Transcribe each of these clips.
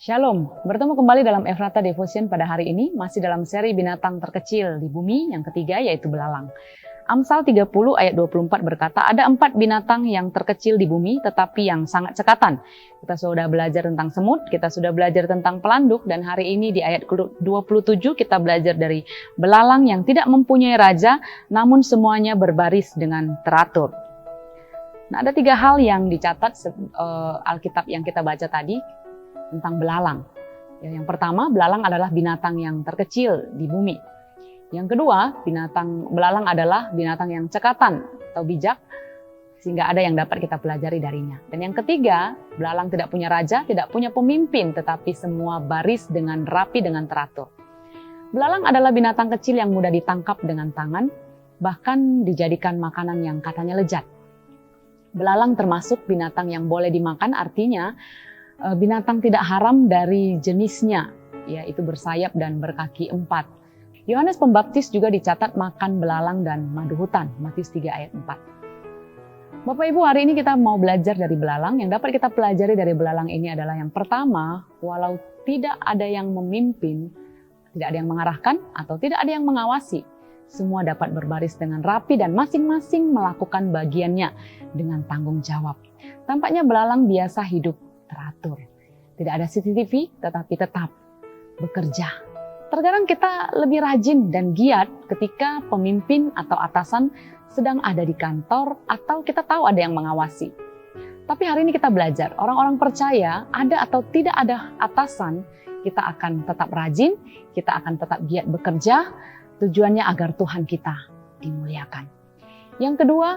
Shalom, bertemu kembali dalam Efrata Devotion pada hari ini, masih dalam seri binatang terkecil di bumi yang ketiga yaitu belalang. Amsal 30 ayat 24 berkata, ada 4 binatang yang terkecil di bumi tetapi yang sangat cekatan. Kita sudah belajar tentang semut, kita sudah belajar tentang pelanduk, dan hari ini di ayat 27 kita belajar dari belalang yang tidak mempunyai raja, namun semuanya berbaris dengan teratur. Nah, ada 3 hal yang dicatat Alkitab yang kita baca tadi tentang belalang. Yang pertama, belalang adalah binatang yang terkecil di bumi. Yang kedua, belalang adalah binatang yang cekatan atau bijak, sehingga ada yang dapat kita pelajari darinya. Dan yang ketiga, belalang tidak punya raja, tidak punya pemimpin, tetapi semua baris dengan rapi, dengan teratur. Belalang adalah binatang kecil yang mudah ditangkap dengan tangan, bahkan dijadikan makanan yang katanya lezat. Belalang termasuk binatang yang boleh dimakan, artinya binatang tidak haram dari jenisnya, yaitu bersayap dan berkaki 4. Yohanes Pembaptis juga dicatat makan belalang dan madu hutan, Matius 3 ayat 4. Bapak Ibu, hari ini kita mau belajar dari belalang. Yang dapat kita pelajari dari belalang ini adalah yang pertama, walau tidak ada yang memimpin, tidak ada yang mengarahkan, atau tidak ada yang mengawasi, semua dapat berbaris dengan rapi dan masing-masing melakukan bagiannya dengan tanggung jawab. Tampaknya belalang biasa hidup teratur. Tidak ada CCTV, tetapi tetap bekerja. Terkadang kita lebih rajin dan giat ketika pemimpin atau atasan sedang ada di kantor atau kita tahu ada yang mengawasi. Tapi hari ini kita belajar, orang-orang percaya ada atau tidak ada atasan, kita akan tetap rajin, kita akan tetap giat bekerja, tujuannya agar Tuhan kita dimuliakan. Yang kedua,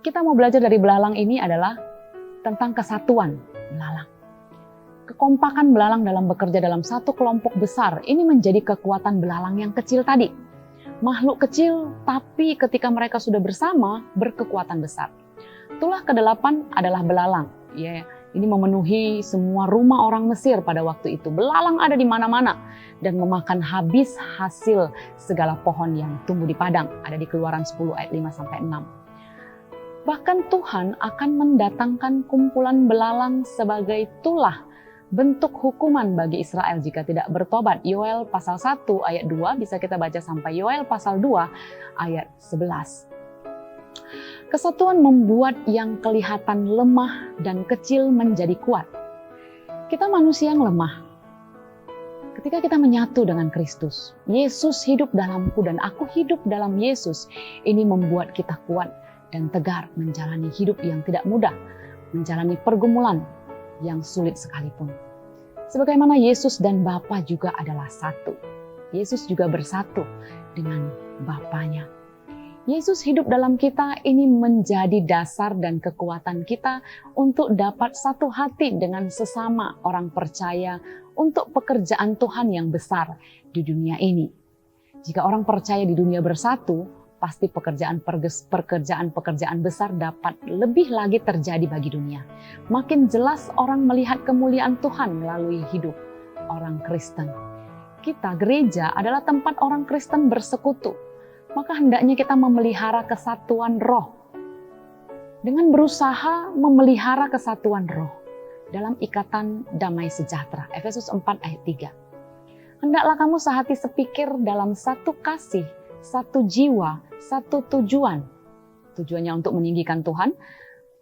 kita mau belajar dari belalang ini adalah tentang kesatuan belalang. Kekompakan belalang dalam bekerja dalam satu kelompok besar, ini menjadi kekuatan belalang yang kecil tadi. Makhluk kecil, tapi ketika mereka sudah bersama, berkekuatan besar. Tulah ke-8 adalah belalang. Ini memenuhi semua rumah orang Mesir pada waktu itu. Belalang ada di mana-mana dan memakan habis hasil segala pohon yang tumbuh di padang. Ada di Keluaran 10 ayat 5-6. Bahkan Tuhan akan mendatangkan kumpulan belalang sebagai tulah, bentuk hukuman bagi Israel jika tidak bertobat. Yoel pasal 1 ayat 2 bisa kita baca sampai Yoel pasal 2 ayat 11. Kesatuan membuat yang kelihatan lemah dan kecil menjadi kuat. Kita manusia yang lemah. Ketika kita menyatu dengan Kristus, Yesus hidup dalamku dan aku hidup dalam Yesus, ini membuat kita kuat dan tegar menjalani hidup yang tidak mudah, menjalani pergumulan yang sulit sekalipun. Sebagaimana Yesus dan Bapa juga adalah satu. Yesus juga bersatu dengan Bapanya. Yesus hidup dalam kita, ini menjadi dasar dan kekuatan kita untuk dapat satu hati dengan sesama orang percaya untuk pekerjaan Tuhan yang besar di dunia ini. Jika orang percaya di dunia bersatu, pasti pekerjaan besar dapat lebih lagi terjadi bagi dunia. Makin jelas orang melihat kemuliaan Tuhan melalui hidup orang Kristen. Kita, gereja, adalah tempat orang Kristen bersekutu. Maka hendaknya kita memelihara kesatuan roh. Dengan berusaha memelihara kesatuan roh dalam ikatan damai sejahtera. Efesus 4 ayat 3. Hendaklah kamu sehati sepikir dalam satu kasih, satu jiwa, satu tujuan. Tujuannya untuk meninggikan Tuhan,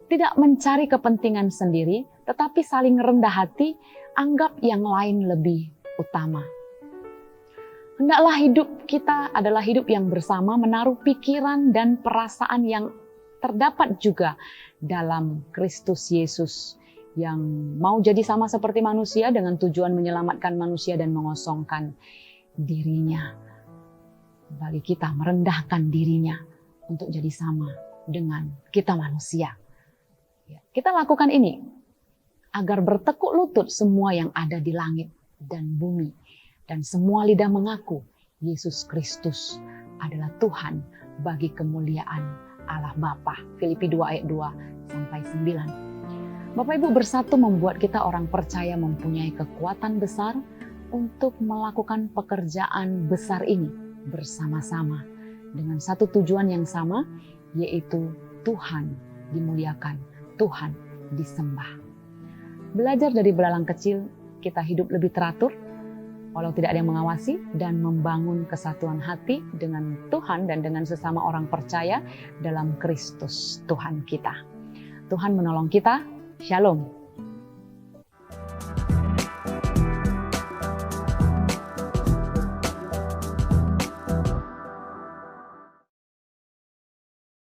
tidak mencari kepentingan sendiri, tetapi saling rendah hati, anggap yang lain lebih utama. Hendaklah hidup kita adalah hidup yang bersama, menaruh pikiran dan perasaan yang terdapat juga dalam Kristus Yesus, yang mau jadi sama seperti manusia dengan tujuan menyelamatkan manusia dan mengosongkan dirinya. Bagi kita merendahkan dirinya untuk jadi sama dengan kita manusia. Kita lakukan ini agar bertekuk lutut semua yang ada di langit dan bumi, dan semua lidah mengaku Yesus Kristus adalah Tuhan bagi kemuliaan Allah Bapa. Filipi 2 ayat 2-9. Bapak Ibu, bersatu membuat kita orang percaya mempunyai kekuatan besar untuk melakukan pekerjaan besar ini bersama-sama dengan satu tujuan yang sama, yaitu Tuhan dimuliakan, Tuhan disembah. Belajar dari belalang kecil, kita hidup lebih teratur, walau tidak ada yang mengawasi, dan membangun kesatuan hati dengan Tuhan dan dengan sesama orang percaya dalam Kristus Tuhan kita. Tuhan menolong kita. Shalom.